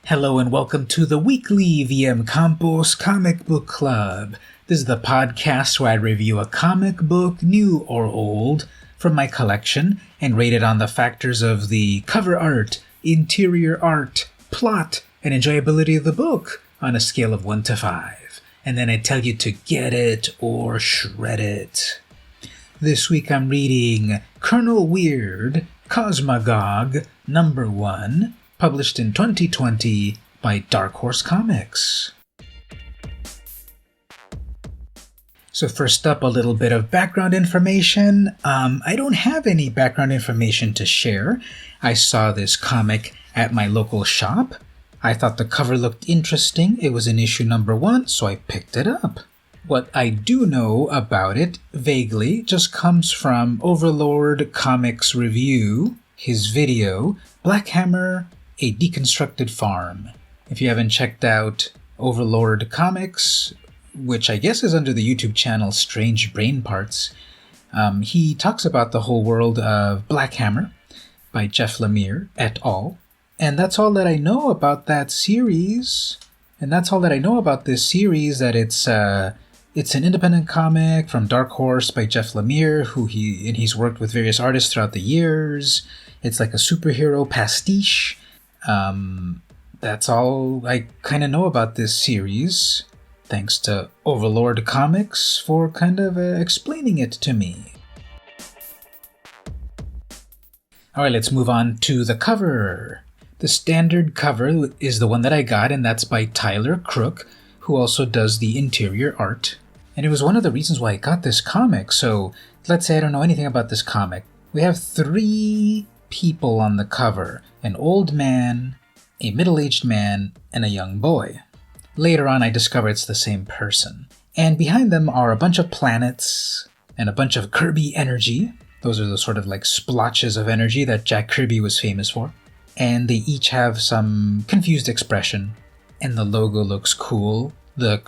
Hello and welcome to the weekly VM Campos Comic Book Club. This is the podcast where I review a comic book, new or old, from my collection and rate it on the factors of the cover art, interior art, plot, and enjoyability of the book on a scale of 1 to 5. And then I tell you to get it or shred it. This week I'm reading Colonel Weird, Cosmagog, number 1, published in 2020 by Dark Horse Comics. So first up, a little bit of background information. I don't have any background information to share. I saw this comic at my local shop. I thought the cover looked interesting. It was in issue number 1, so I picked it up. What I do know about it, vaguely, just comes from Overlord Comics Review, his video, Black Hammer, A Deconstructed Farm. If you haven't checked out Overlord Comics, which I guess is under the YouTube channel Strange Brain Parts, he talks about the whole world of Black Hammer by Jeff Lemire et al. And that's all that I know about that series. And that's all that I know about this series, that it's an independent comic from Dark Horse by Jeff Lemire, he's worked with various artists throughout the years. It's like a superhero pastiche. That's all I kind of know about this series. Thanks to Overlord Comics for kind of explaining it to me. Alright, let's move on to the cover. The standard cover is the one that I got, and that's by Tyler Crook, who also does the interior art. And it was one of the reasons why I got this comic. So let's say I don't know anything about this comic. We have 3 people on the cover: an old man, a middle-aged man, and a young boy. Later on, I discover it's the same person. And behind them are a bunch of planets and a bunch of Kirby energy. Those are the sort of like splotches of energy that Jack Kirby was famous for. And they each have some confused expression. And the logo looks cool. The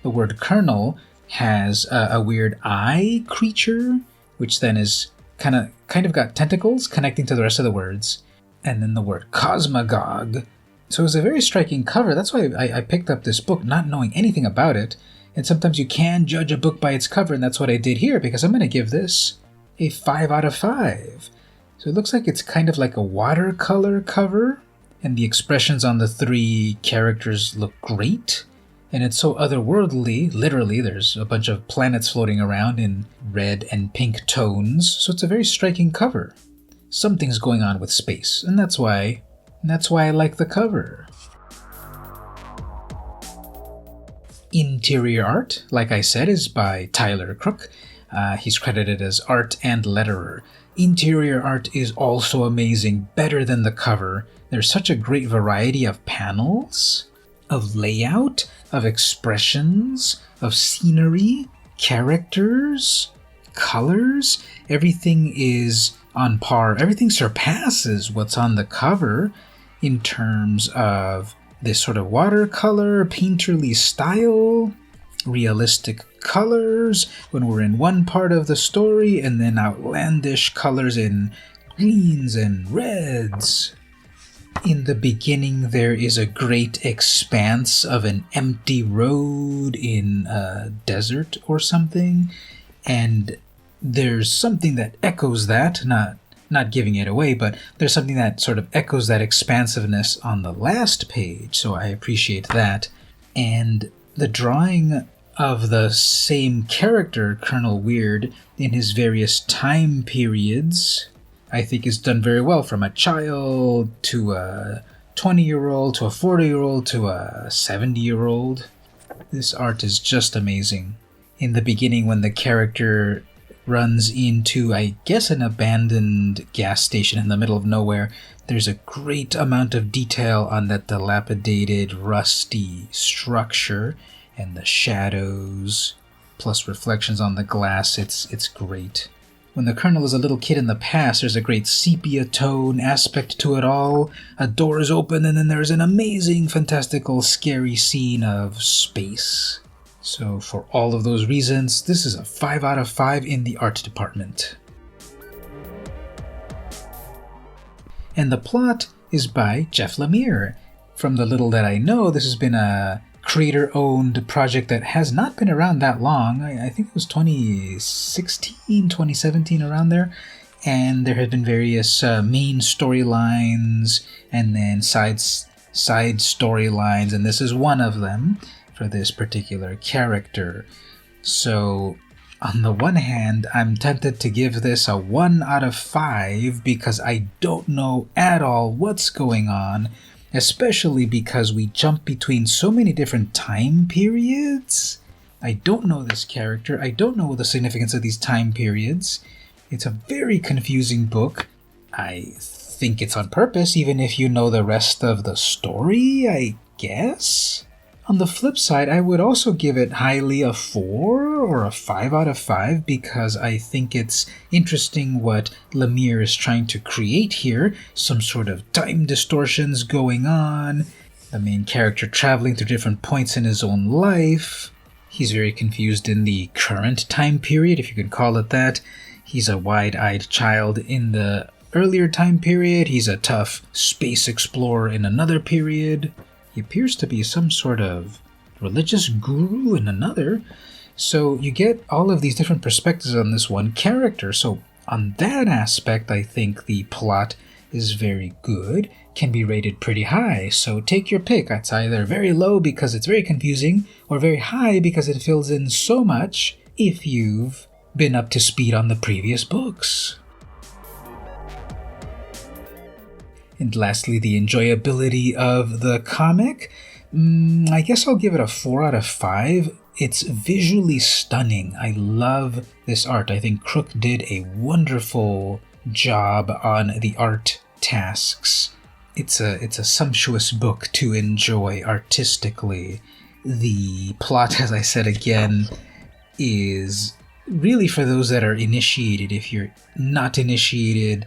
word Colonel, has a weird eye creature, which then is kind of got tentacles connecting to the rest of the words. And then the word Cosmagog. So it was a very striking cover. That's why I picked up this book not knowing anything about it. And sometimes you can judge a book by its cover, and that's what I did here, because I'm going to give this a 5 out of 5. So it looks like it's kind of like a watercolor cover, and the expressions on the 3 characters look great. And it's so otherworldly, literally, there's a bunch of planets floating around in red and pink tones, so it's a very striking cover. Something's going on with space, and that's why I like the cover. Interior art, like I said, is by Tyler Crook. He's credited as art and letterer. Interior art is also amazing, better than the cover. There's such a great variety of panels, of layout, of expressions, of scenery, characters, colors. Everything is on par. Everything surpasses what's on the cover in terms of this sort of watercolor, painterly style, realistic colors when we're in one part of the story, and then outlandish colors in greens and reds. In the beginning, there is a great expanse of an empty road in a desert or something, and there's something that echoes that, not giving it away, but there's something that sort of echoes that expansiveness on the last page, so I appreciate that. And the drawing of the same character, Colonel Weird, in his various time periods, I think is done very well, from a child to a 20-year-old to a 40-year-old to a 70-year-old. This art is just amazing. In the beginning, when the character runs into, I guess, an abandoned gas station in the middle of nowhere, there's a great amount of detail on that dilapidated, rusty structure and the shadows, plus reflections on the glass. It's great. When the Colonel is a little kid in the past, there's a great sepia tone aspect to it all. A door is open, and then there's an amazing, fantastical, scary scene of space. So for all of those reasons, this is a 5 out of 5 in the art department. And the plot is by Jeff Lemire. From the little that I know, this has been a creator-owned project that has not been around that long. I think it was 2016, 2017, around there. And there have been various main storylines and then side storylines, and this is one of them for this particular character. So, on the one hand, I'm tempted to give this a 1 out of 5 because I don't know at all what's going on, especially because we jump between so many different time periods. I don't know this character. I don't know the significance of these time periods. It's a very confusing book. I think it's on purpose, even if you know the rest of the story, I guess? On the flip side, I would also give it highly a 4 or a 5 out of 5 because I think it's interesting what Lemire is trying to create here. Some sort of time distortions going on. The main character traveling through different points in his own life. He's very confused in the current time period, if you could call it that. He's a wide-eyed child in the earlier time period. He's a tough space explorer in another period. He appears to be some sort of religious guru in another. So you get all of these different perspectives on this one character. So on that aspect, I think the plot is very good, can be rated pretty high. So take your pick. It's either very low because it's very confusing, or very high because it fills in so much if you've been up to speed on the previous books. And lastly, the enjoyability of the comic. I guess I'll give it a 4 out of 5. It's visually stunning. I love this art. I think Crook did a wonderful job on the art tasks. It's a sumptuous book to enjoy artistically. The plot, as I said again, is really for those that are initiated. If you're not initiated,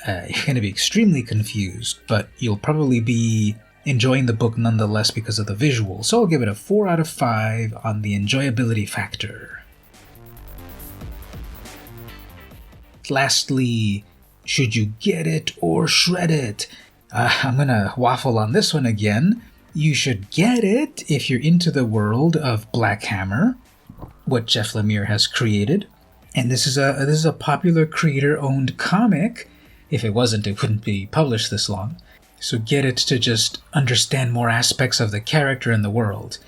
you're going to be extremely confused, but you'll probably be enjoying the book nonetheless because of the visuals. So I'll give it a 4 out of 5 on the enjoyability factor. Lastly, should you get it or shred it? I'm going to waffle on this one again. You should get it if you're into the world of Black Hammer, what Jeff Lemire has created. And this is a popular creator-owned comic. If it wasn't, it wouldn't be published this long. So get it to just understand more aspects of the character and the world.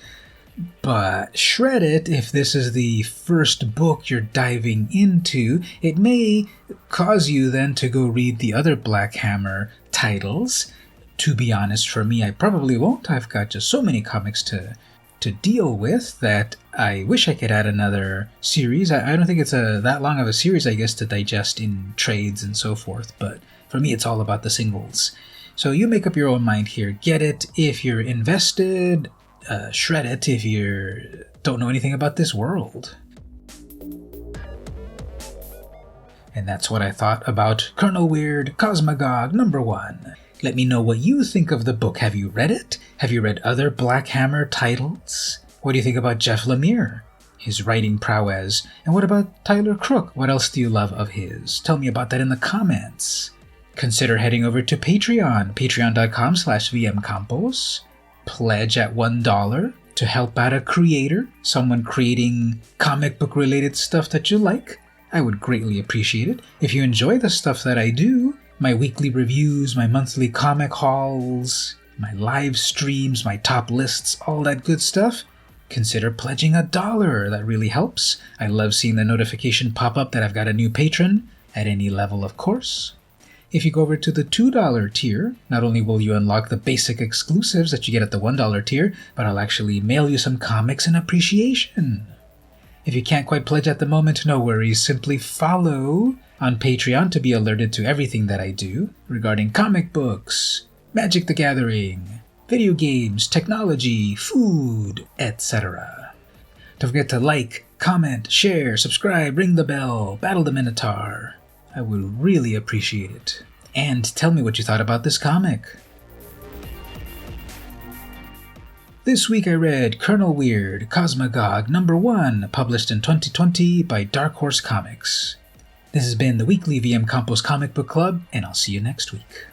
But shred it if this is the first book you're diving into. It may cause you then to go read the other Black Hammer titles. To be honest, for me, I probably won't. I've got just so many comics to deal with that I wish I could add another series. I don't think it's that long of a series, I guess, to digest in trades and so forth, but for me it's all about the singles. So you make up your own mind here. Get it if you're invested, shred it if you don't know anything about this world. And that's what I thought about Colonel Weird Cosmagog #1. Let me know what you think of the book. Have you read it? Have you read other Black Hammer titles? What do you think about Jeff Lemire, his writing prowess? And what about Tyler Crook? What else do you love of his? Tell me about that in the comments. Consider heading over to Patreon, patreon.com/vmcampos. Pledge at $1 to help out a creator, someone creating comic book related stuff that you like. I would greatly appreciate it. If you enjoy the stuff that I do, my weekly reviews, my monthly comic hauls, my live streams, my top lists, all that good stuff, consider pledging $1. That really helps. I love seeing the notification pop up that I've got a new patron, at any level, of course. If you go over to the $2 tier, not only will you unlock the basic exclusives that you get at the $1 tier, but I'll actually mail you some comics in appreciation. If you can't quite pledge at the moment, no worries. Simply follow on Patreon to be alerted to everything that I do regarding comic books, Magic the Gathering, video games, technology, food, etc. Don't forget to like, comment, share, subscribe, ring the bell, battle the Minotaur. I would really appreciate it. And tell me what you thought about this comic. This week I read Colonel Weird Cosmagog #1, published in 2020 by Dark Horse Comics. This has been the weekly VM Campos Comic Book Club, and I'll see you next week.